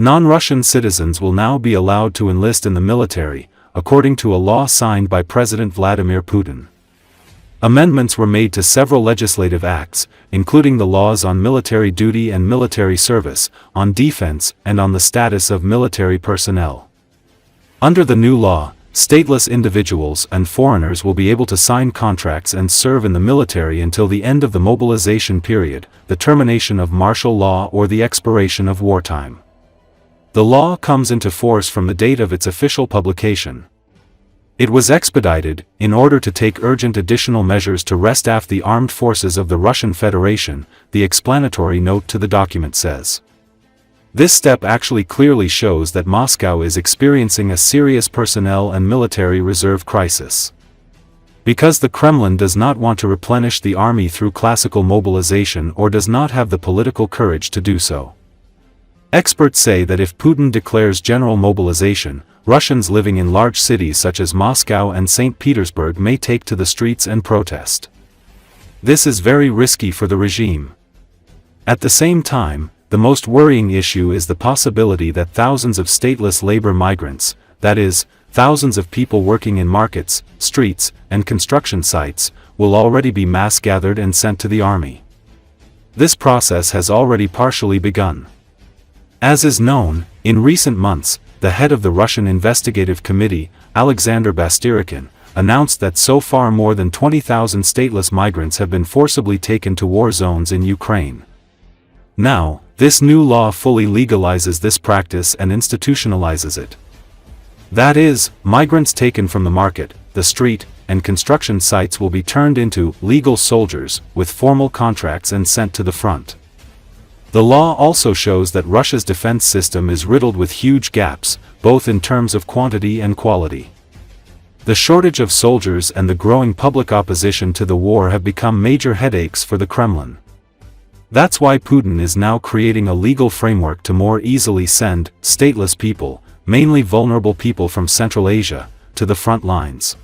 Non-Russian citizens will now be allowed to enlist in the military, according to a law signed by President Vladimir Putin. Amendments were made to several legislative acts, including the laws on military duty and military service, on defense, and on the status of military personnel. Under the new law, stateless individuals and foreigners will be able to sign contracts and serve in the military until the end of the mobilization period, the termination of martial law or the expiration of wartime. The law comes into force from the date of its official publication. It was expedited, in order to take urgent additional measures to restaff the armed forces of the Russian Federation, the explanatory note to the document says. This step actually clearly shows that Moscow is experiencing a serious personnel and military reserve crisis. Because the Kremlin does not want to replenish the army through classical mobilization or does not have the political courage to do so. Experts say that if Putin declares general mobilization, Russians living in large cities such as Moscow and St. Petersburg may take to the streets and protest. This is very risky for the regime. At the same time, the most worrying issue is the possibility that thousands of stateless labor migrants, that is, thousands of people working in markets, streets, and construction sites, will already be mass gathered and sent to the army. This process has already partially begun. As is known, in recent months, the head of the Russian Investigative Committee, Alexander Bastyrykin, announced that so far more than 20,000 stateless migrants have been forcibly taken to war zones in Ukraine. Now, this new law fully legalizes this practice and institutionalizes it. That is, migrants taken from the market, the street, and construction sites will be turned into legal soldiers with formal contracts and sent to the front. The law also shows that Russia's defense system is riddled with huge gaps, both in terms of quantity and quality. The shortage of soldiers and the growing public opposition to the war have become major headaches for the Kremlin. That's why Putin is now creating a legal framework to more easily send stateless people, mainly vulnerable people from Central Asia, to the front lines.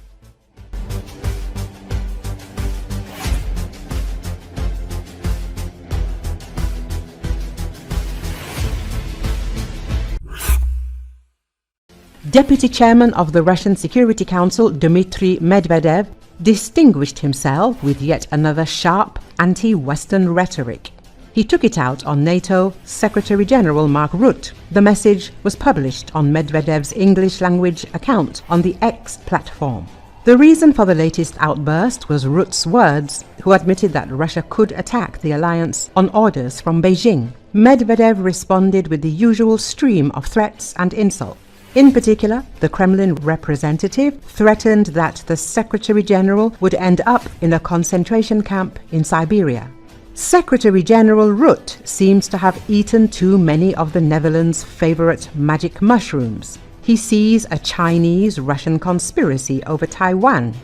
Deputy Chairman of the Russian Security Council Dmitry Medvedev distinguished himself with yet another sharp anti-Western rhetoric. He took it out on NATO Secretary-General Mark Rutte. The message was published on Medvedev's English-language account on the X platform. The reason for the latest outburst was Rutte's words, who admitted that Russia could attack the alliance on orders from Beijing. Medvedev responded with the usual stream of threats and insults. In particular, the Kremlin representative threatened that the Secretary-General would end up in a concentration camp in Siberia. Secretary-General Rutte seems to have eaten too many of the Netherlands' favorite magic mushrooms. He sees a Chinese-Russian conspiracy over Taiwan,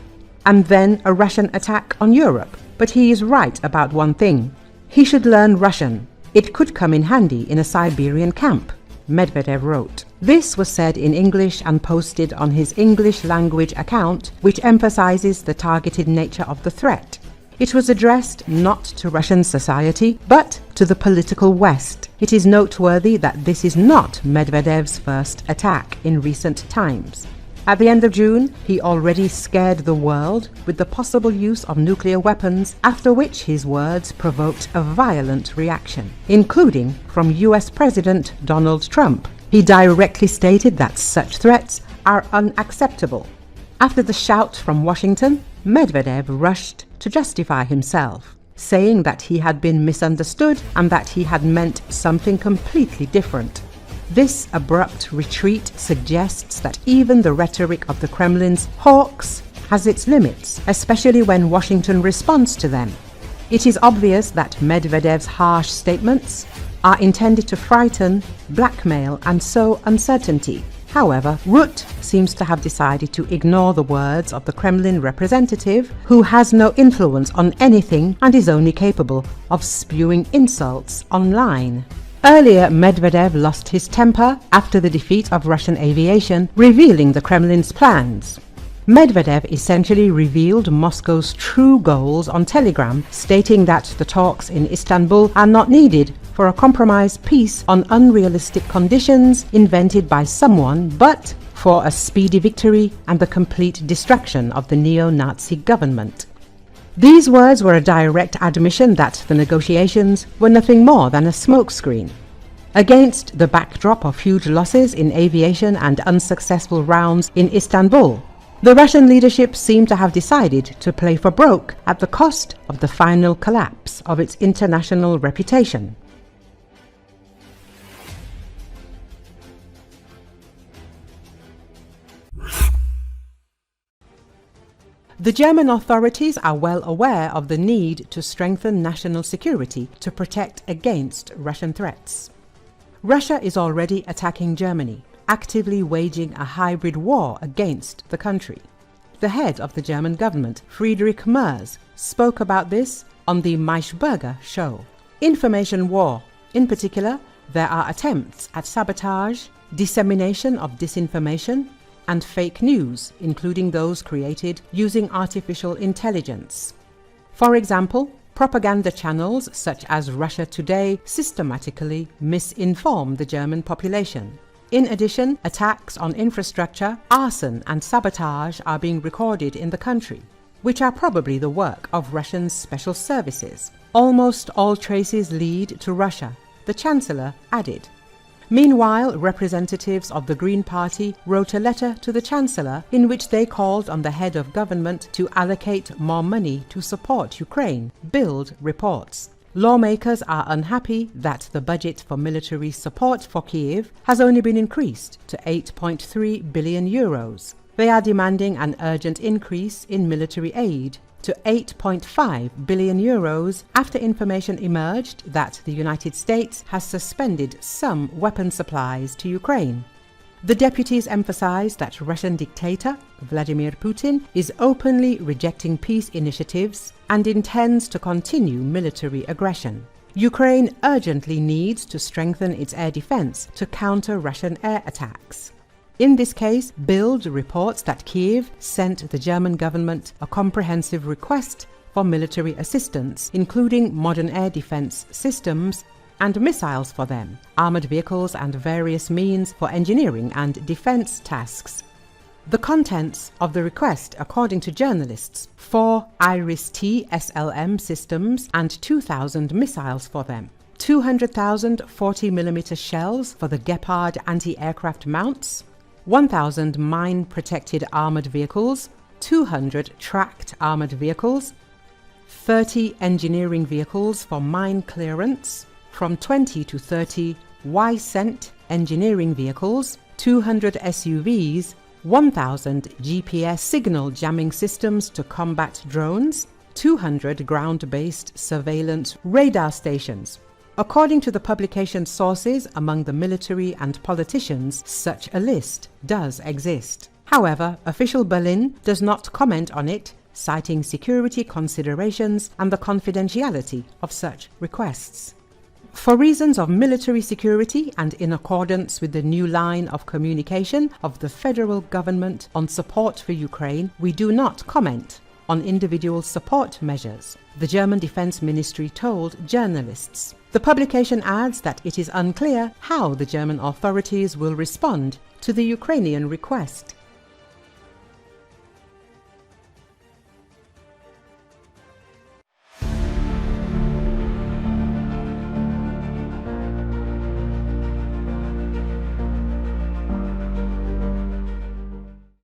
and then a Russian attack on Europe. But he is right about one thing. He should learn Russian. It could come in handy in a Siberian camp, Medvedev wrote. This was said in English and posted on his English-language account, which emphasizes the targeted nature of the threat. It was addressed not to Russian society, but to the political West. It is noteworthy that this is not Medvedev's first attack in recent times. At the end of June, he already scared the world with the possible use of nuclear weapons, after which his words provoked a violent reaction, including from US President Donald Trump. He directly stated that such threats are unacceptable. After the shout from Washington, Medvedev rushed to justify himself, saying that he had been misunderstood and that he had meant something completely different. This abrupt retreat suggests that even the rhetoric of the Kremlin's hawks has its limits, especially when Washington responds to them. It is obvious that Medvedev's harsh statements are intended to frighten, blackmail, and sow uncertainty. However, Rutte seems to have decided to ignore the words of the Kremlin representative, who has no influence on anything and is only capable of spewing insults online. Earlier, Medvedev lost his temper after the defeat of Russian aviation, revealing the Kremlin's plans. Medvedev essentially revealed Moscow's true goals on Telegram, stating that the talks in Istanbul are not needed for a compromise peace on unrealistic conditions invented by someone, but for a speedy victory and the complete destruction of the neo-Nazi government. These words were a direct admission that the negotiations were nothing more than a smokescreen. Against the backdrop of huge losses in aviation and unsuccessful rounds in Istanbul, the Russian leadership seemed to have decided to play for broke at the cost of the final collapse of its international reputation. The German authorities are well aware of the need to strengthen national security to protect against Russian threats. Russia is already attacking Germany, actively waging a hybrid war against the country. The head of the German government, Friedrich Merz, spoke about this on the Maischberger show. Information war. In particular, there are attempts at sabotage, dissemination of disinformation, and fake news, including those created using artificial intelligence. For example, propaganda channels such as Russia Today systematically misinform the German population. In addition, attacks on infrastructure, arson and sabotage are being recorded in the country, which are probably the work of Russian special services. Almost all traces lead to Russia, the Chancellor added. Meanwhile, representatives of the Green Party wrote a letter to the Chancellor in which they called on the head of government to allocate more money to support Ukraine, Bild reports. Lawmakers are unhappy that the budget for military support for Kyiv has only been increased to 8.3 billion euros. They are demanding an urgent increase in military aid to 8.5 billion euros after information emerged that the United States has suspended some weapon supplies to Ukraine. The deputies emphasized that Russian dictator Vladimir Putin is openly rejecting peace initiatives and intends to continue military aggression. Ukraine urgently needs to strengthen its air defense to counter Russian air attacks. In this case, Bild reports that Kiev sent the German government a comprehensive request for military assistance, including modern air defense systems and missiles for them, armored vehicles and various means for engineering and defense tasks. The contents of the request, according to journalists, 4 Iris-T SLM systems and 2,000 missiles for them, 200,000 40mm shells for the Gepard anti-aircraft mounts, 1,000 mine-protected armored vehicles, 200 tracked armored vehicles, 30 engineering vehicles for mine clearance, from 20 to 30 Y-Cent engineering vehicles, 200 SUVs, 1,000 GPS signal jamming systems to combat drones, 200 ground-based surveillance radar stations. According to the publication sources among the military and politicians, such a list does exist. However, official Berlin does not comment on it, citing security considerations and the confidentiality of such requests. For reasons of military security and in accordance with the new line of communication of the federal government on support for Ukraine, we do not comment on individual support measures, the German Defense Ministry told journalists. The publication adds that it is unclear how the German authorities will respond to the Ukrainian request.